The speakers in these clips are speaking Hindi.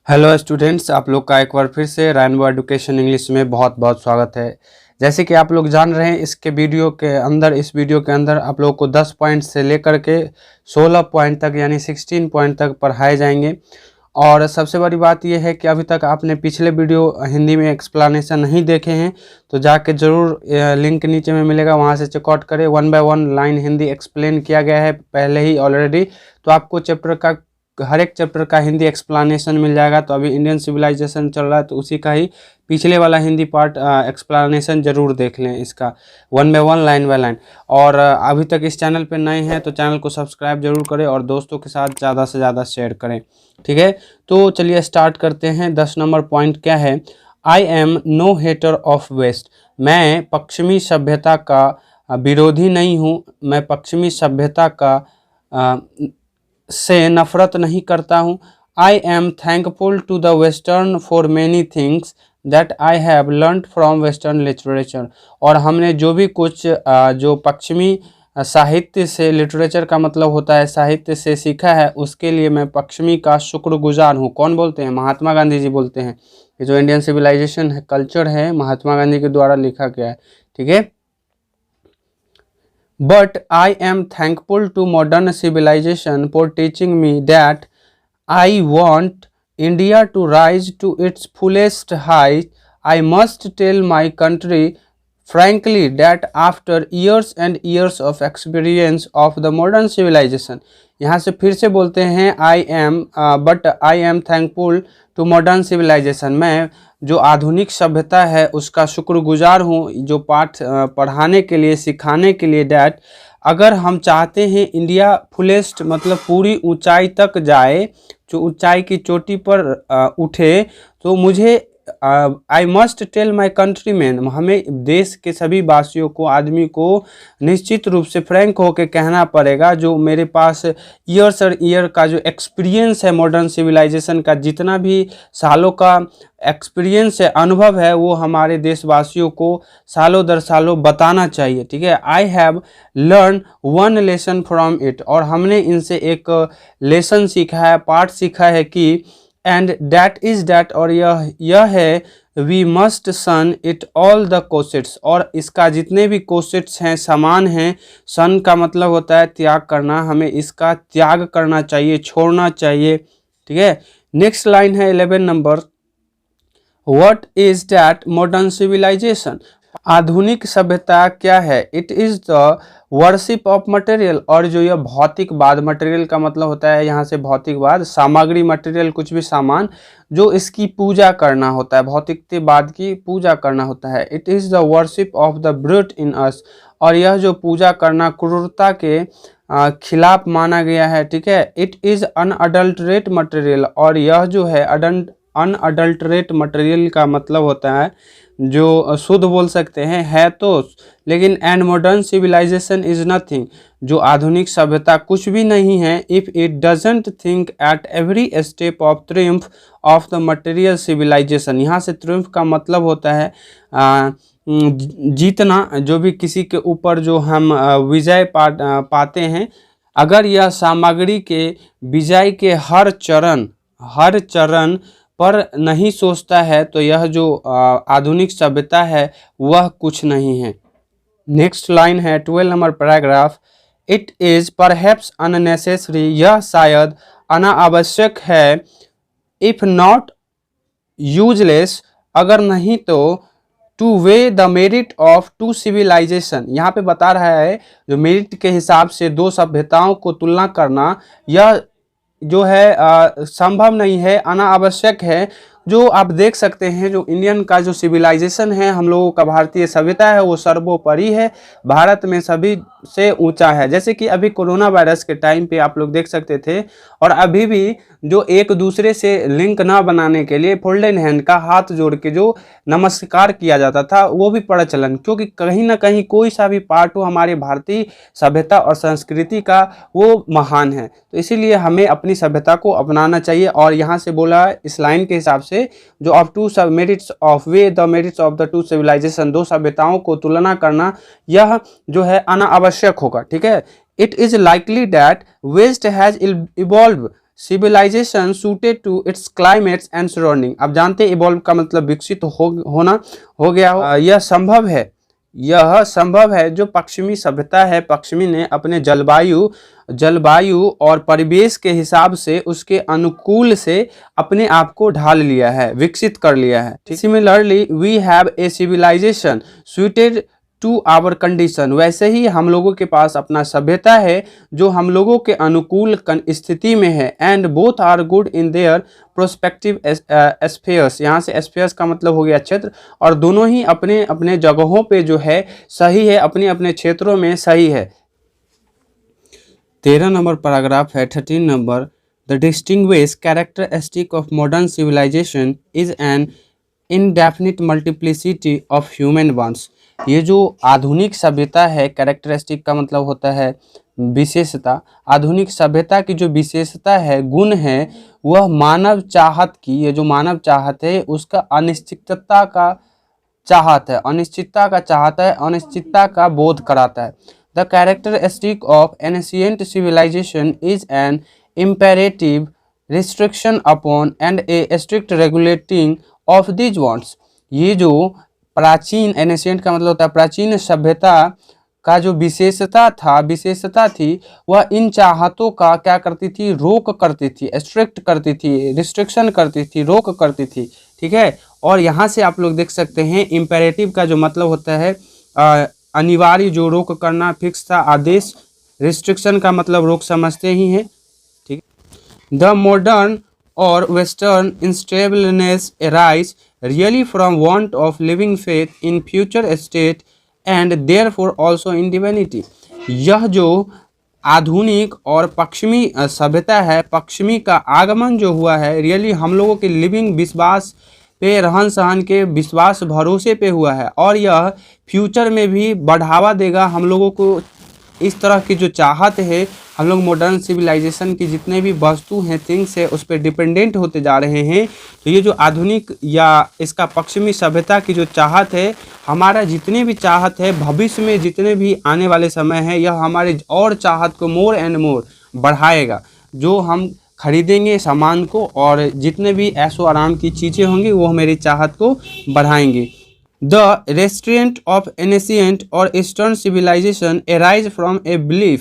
हेलो स्टूडेंट्स, आप लोग का एक बार फिर से रेनबो एजुकेशन इंग्लिश में बहुत बहुत स्वागत है। जैसे कि आप लोग जान रहे हैं, इस वीडियो के अंदर आप लोगों को 10 पॉइंट से लेकर के 16 पॉइंट तक यानी 16 पॉइंट तक पढ़ाए जाएंगे। और सबसे बड़ी बात यह है कि अभी तक आपने पिछले वीडियो हिंदी में एक्सप्लेनेशन नहीं देखे हैं तो जाके ज़रूर लिंक नीचे में मिलेगा, वहाँ से चेकआउट करें। 1 बाय 1 लाइन हिंदी एक्सप्लेन किया गया है पहले ही ऑलरेडी, तो आपको हर एक चैप्टर का हिंदी एक्सप्लेनेशन मिल जाएगा। तो अभी इंडियन सिविलाइजेशन चल रहा है तो उसी का ही पिछले वाला हिंदी पार्ट एक्सप्लेनेशन जरूर देख लें, इसका 1 बाय 1 लाइन बाय लाइन। और अभी तक इस चैनल पे नए हैं तो चैनल को सब्सक्राइब जरूर करें और दोस्तों के साथ ज़्यादा से ज़्यादा शेयर करें, ठीक है। तो चलिए स्टार्ट करते हैं। 10 नंबर पॉइंट क्या है? I am no hater of West. मैं पश्चिमी सभ्यता का विरोधी नहीं हूँ, मैं पश्चिमी सभ्यता का से नफरत नहीं करता हूँ। I am thankful to the western for many things that I have learned from western literature. और हमने जो भी कुछ जो पश्चिमी साहित्य से, लिटरेचर का मतलब होता है साहित्य से, सीखा है उसके लिए मैं पश्चिमी का शुक्रगुजार हूँ। कौन बोलते हैं? महात्मा गांधी जी बोलते हैं। ये जो इंडियन सिविलाइजेशन है, कल्चर है, महात्मा गांधी के द्वारा लिखा गया है, ठीक है। But I am thankful to modern civilization for teaching me that I want India to rise to its fullest height. I must tell my country frankly that after years and years of experience of the modern civilization, यहाँ से फिर से बोलते हैं but I am thankful to modern civilization। मैं जो आधुनिक सभ्यता है उसका शुक्रगुजार हूँ, जो पाठ पढ़ाने के लिए, सिखाने के लिए। डैट, अगर हम चाहते हैं इंडिया फुलेस्ट मतलब पूरी ऊंचाई तक जाए, जो ऊंचाई की चोटी पर उठे, तो मुझे I must tell my countryman, हमें देश के सभी वासियों को, आदमी को निश्चित रूप से फ्रैंक होकर कहना पड़ेगा, जो मेरे पास ईयर्स और ईयर का जो एक्सपीरियंस है मॉडर्न सिविलाइजेशन का, जितना भी सालों का एक्सपीरियंस है, अनुभव है, वो हमारे देशवासियों को सालों दर सालों बताना चाहिए, ठीक है। I have learn one lesson from it, और हमने इनसे एक लेसन सीखा है, पाठ सीखा है कि एंड दैट इज दैट, और यह है we must shun it all the costs, और इसका जितने भी कोसेट्स हैं, समान हैं। सन का मतलब होता है त्याग करना, हमें इसका त्याग करना चाहिए, छोड़ना चाहिए, ठीक है। नेक्स्ट लाइन है 11 number. What is that modern civilisation? आधुनिक सभ्यता क्या है? It is the worship of material, और जो यह भौतिकवाद, मटेरियल का मतलब होता है यहाँ से भौतिकवाद, सामग्री, मटेरियल कुछ भी सामान, जो इसकी पूजा करना होता है, भौतिकवाद की पूजा करना होता है। It is the worship of the brute in us, और यह जो पूजा करना क्रूरता के खिलाफ माना गया है, ठीक है। इट इज़ अनअडल्टरेट मटेरियल, और यह जो है अनअडल्टरेट मटेरियल का मतलब होता है जो शुद्ध बोल सकते हैं, है तो, लेकिन and modern civilisation is nothing, जो आधुनिक सभ्यता कुछ भी नहीं है, if it doesn't think at every step of triumph of the material civilisation. यहाँ से ट्रिम्फ का मतलब होता है जीतना, जो भी किसी के ऊपर जो हम विजय पाते हैं, अगर यह सामग्री के विजय के हर चरण पर नहीं सोचता है तो यह जो आधुनिक सभ्यता है वह कुछ नहीं है। नेक्स्ट लाइन है 12 number paragraph. It is perhaps unnecessary, यह शायद अनावश्यक है। इफ नॉट यूजलेस, अगर नहीं तो to weigh the merit of two civilisation, यहाँ पे बता रहा है जो मेरिट के हिसाब से दो सभ्यताओं को तुलना करना, यह जो है संभव नहीं है, अनावश्यक है। जो आप देख सकते हैं, जो इंडियन का जो सिविलाइजेशन है, हम लोगों का भारतीय सभ्यता है, वो सर्वोपरि है, भारत में सभी से ऊंचा है। जैसे कि अभी कोरोना वायरस के टाइम पे आप लोग देख सकते थे, और अभी भी जो एक दूसरे से लिंक ना बनाने के लिए फोल्डेड हैंड का हाथ जोड़ के जो नमस्कार किया जाता था, वो भी प्रचलन, क्योंकि कहीं ना कहीं कोई सा भी पार्ट हो हमारे भारतीय सभ्यता और संस्कृति का, वो महान है। तो इसीलिए हमें अपनी सभ्यता को अपनाना चाहिए। और यहाँ से बोला है इस लाइन के हिसाब से, जो of to merits of weigh the merits of the two civilisation, दो सभ्यताओं को तुलना करना, यह जो है अनावश्यक होगा, ठीक है। It is likely that West has evolve, civilisation suited to its climates and surrounding. आप जानते हैं इवॉल्व का मतलब विकसित होना हो गया हो। यह संभव है जो पश्चिमी सभ्यता है, पश्चिमी ने अपने जलवायु और परिवेश के हिसाब से उसके अनुकूल से अपने आप को ढाल लिया है, विकसित कर लिया है। Similarly we have a civilisation suited to our condition. वैसे ही हम लोगों के पास अपना सभ्यता है जो हम लोगों के अनुकूल स्थिति में है। And both are good in their prospective spheres. यहाँ से स्फीयर्स का मतलब हो गया क्षेत्र, और दोनों ही अपने अपने जगहों पे जो है सही है, अपने अपने क्षेत्रों में सही है। 13 नंबर पैराग्राफ है। 13 number, the distinguish characteristic of modern civilisation is an indefinite multiplicity of human wants. ये जो आधुनिक सभ्यता है, कैरेक्टरिस्टिक का मतलब होता है विशेषता। आधुनिक सभ्यता की जो विशेषता है, गुण है, वह मानव चाहत की, ये जो मानव चाहत है उसका अनिश्चितता का चाहत है, अनिश्चितता का बोध कराता है। The characteristic of ancient civilisation is an imperative restriction upon and a strict regulating of these wants. ये जो प्राचीन, एंशिएंट का मतलब होता है प्राचीन सभ्यता का जो विशेषता थी, वह इन चाहतों का क्या करती थी, रोक करती थी, स्ट्रिक्ट करती थी, रिस्ट्रिक्शन करती थी, रोक करती थी। ठीक है, और यहाँ से आप लोग देख सकते हैं इम्पेरेटिव का जो मतलब होता है अनिवार्य, जो रोक करना, फिक्स था, आदेश। रिस्ट्रिक्शन का मतलब रोक समझते ही हैं। ठीक, द मॉडर्न और western instableness arise really from want of living faith in future state and therefore also in divinity। यह जो आधुनिक और पश्चिमी सभ्यता है, पश्चिमी का आगमन जो हुआ है, रियली हम लोगों के लिविंग विश्वास पे, रहन सहन के विश्वास भरोसे पे हुआ है, और यह फ्यूचर में भी बढ़ावा देगा हम लोगों को। इस तरह की जो चाहत है, हम लोग मॉडर्न सिविलाइजेशन की जितने भी वस्तु हैं, थिंग्स है, उस पर डिपेंडेंट होते जा रहे हैं। तो ये जो आधुनिक या इसका पश्चिमी सभ्यता की जो चाहत है, हमारा जितने भी चाहत है भविष्य में, जितने भी आने वाले समय है, यह हमारे और चाहत को मोर एंड मोर बढ़ाएगा। जो हम खरीदेंगे सामान को, और जितने भी ऐशो आराम की चीज़ें होंगी, वो मेरी चाहत को बढ़ाएंगे। The restraint of ancient और eastern civilisation arise from a belief।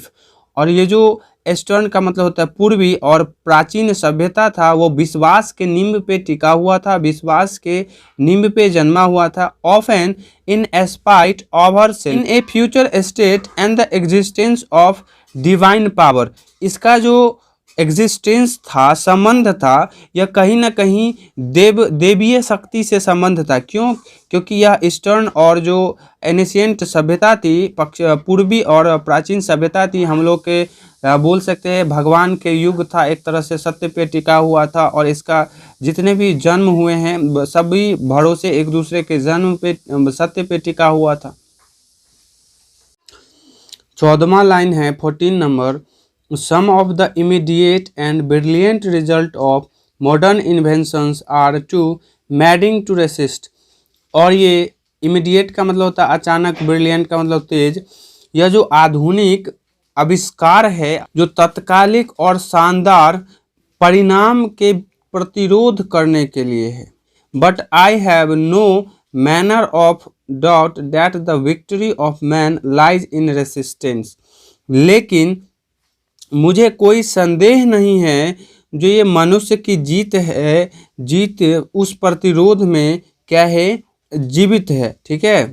और ये जो ईस्टर्न का मतलब होता है पूर्वी, और प्राचीन सभ्यता था, वो विश्वास के नींव पे टिका हुआ था, विश्वास के नींव पे जन्मा हुआ था। often in spite of ourselves in a future state and the existence of divine power। इसका जो एग्जिस्टेंस था, संबंध था, यह कहीं ना कहीं देवीय शक्ति से संबंध था। क्यों? क्योंकि यह ईस्टर्न और जो एनिशियंट सभ्यता थी, पूर्वी और प्राचीन सभ्यता थी, हम लोग के बोल सकते हैं भगवान के युग था, एक तरह से सत्य पे टिका हुआ था, और इसका जितने भी जन्म हुए हैं सभी भरोसे एक दूसरे के जन्म पे, सत्य पे टिका हुआ था। 14वां लाइन है 14 number, some of the immediate and brilliant result of modern inventions are too maddening to resist। और ये immediate का मतलब होता है अचानक, brilliant का मतलब तेज। यह जो आधुनिक आविष्कार है, जो तत्कालिक और शानदार परिणाम के प्रतिरोध करने के लिए है। But I have no manner of doubt that the victory of man lies in resistance। लेकिन मुझे कोई संदेह नहीं है जो ये मनुष्य की जीत है, जीत उस प्रतिरोध में क्या है, जीवित है। ठीक है,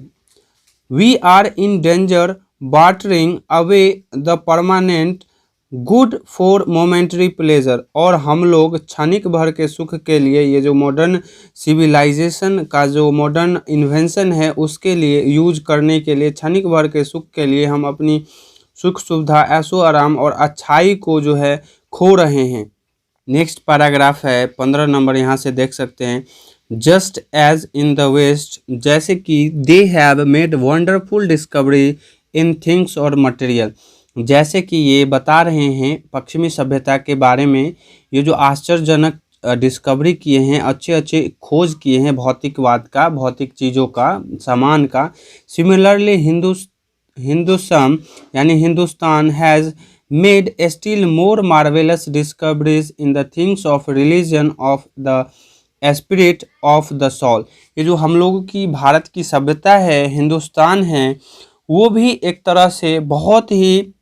we are in danger bartering away the permanent good for momentary pleasure. और हम लोग क्षणिक भर के सुख के लिए, ये जो मॉडर्न सिविलाइजेशन का जो मॉडर्न इन्वेंशन है, उसके लिए यूज करने के लिए, क्षणिक भर के सुख के लिए हम अपनी सुख सुविधा, ऐशो आराम और अच्छाई को जो है खो रहे हैं। नेक्स्ट पैराग्राफ है 15 नंबर, यहाँ से देख सकते हैं, just as in the West, जैसे कि they have made wonderful discovery in things और मटेरियल। जैसे कि ये बता रहे हैं पश्चिमी सभ्यता के बारे में, ये जो आश्चर्यजनक डिस्कवरी किए हैं, अच्छे अच्छे खोज किए हैं भौतिकवाद का, भौतिक चीज़ों का, सामान का। सिमिलरली हिंदुस्तान यानी Hindustan has made still more marvelous discoveries in the things of religion of the spirit of the soul। ये जो हम लोगों की भारत की सभ्यता है, हिंदुस्तान है, वो भी एक तरह से बहुत ही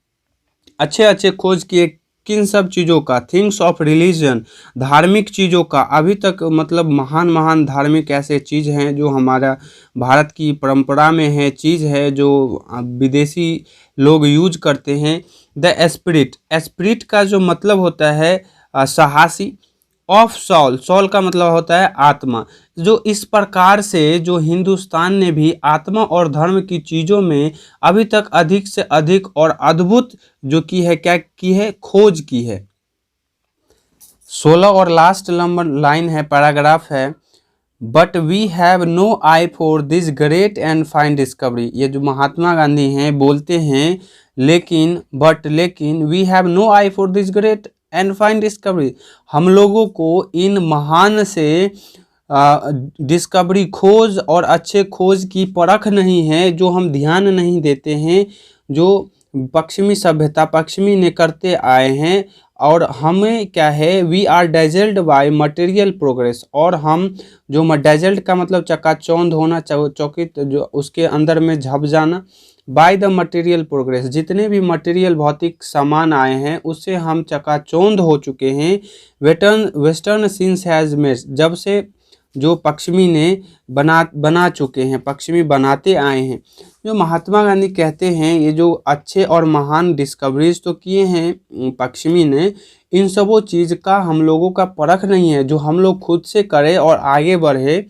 अच्छे अच्छे खोज किए। किन सब चीज़ों का? थिंग्स ऑफ रिलीजन, धार्मिक चीज़ों का। अभी तक मतलब महान महान धार्मिक ऐसे चीज़ हैं जो हमारा भारत की परंपरा में है, चीज़ है जो विदेशी लोग यूज करते हैं। द स्पिरिट, स्पिरिट का जो मतलब होता है साहसी, ऑफ सॉल, सॉल का मतलब होता है आत्मा। जो इस प्रकार से जो हिंदुस्तान ने भी आत्मा और धर्म की चीज़ों में अभी तक अधिक से अधिक और अद्भुत जो की है, क्या की है? खोज की है। 16 और लास्ट नंबर लाइन है, पैराग्राफ है, but we have no eye for this great and fine discovery. ये जो महात्मा गांधी हैं बोलते हैं, लेकिन we have no eye for this great and fine discovery, हम लोगों को इन महान से डिस्कवरी, खोज और अच्छे खोज की परख नहीं है, जो हम ध्यान नहीं देते हैं, जो पश्चिमी सभ्यता पश्चिमी ने करते आए हैं। और हमें क्या है? We are dazzled by material progress, और हम जो डेजल्ड का मतलब चकाचौंध होना, चौकित, जो उसके अंदर में झप जाना, बाय द मटेरियल प्रोग्रेस, जितने भी मटेरियल भौतिक सामान आए हैं उससे हम चकाचौंध हो चुके हैं। वेस्टर्न सीन्स हैज़ मेड, जब से जो पश्चिमी ने बना चुके हैं, पश्चिमी बनाते आए हैं। जो महात्मा गांधी कहते हैं ये जो अच्छे और महान डिस्कवरीज तो किए हैं पश्चिमी ने, इन सबों चीज़ का हम लोगों का परख नहीं है, जो हम लोग खुद से करें और आगे बढ़े।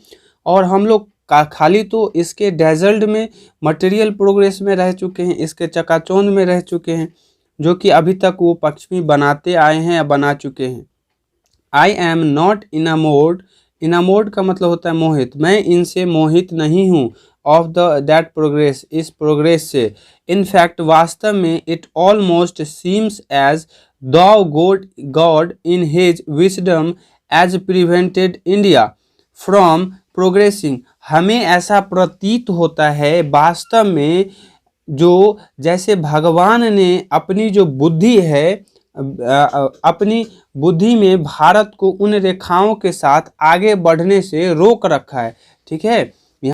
और हम लोग का खाली तो इसके डेजल्ट में, मटेरियल प्रोग्रेस में रह चुके हैं, इसके चकाचौंध में रह चुके हैं, जो कि अभी तक वो पश्चिमी बनाते आए हैं या बना चुके हैं। आई एम नॉट इनामोर्ड, इनामोर्ड का मतलब होता है मोहित, मैं इनसे मोहित नहीं हूँ। ऑफ द दैट प्रोग्रेस, इस प्रोग्रेस से। इनफैक्ट वास्तव में it almost seems as though God in his wisdom has prevented India from progressing, हमें ऐसा प्रतीत होता है वास्तव में, जो जैसे भगवान ने अपनी जो बुद्धि है, अपनी बुद्धि में भारत को उन रेखाओं के साथ आगे बढ़ने से रोक रखा है। ठीक है,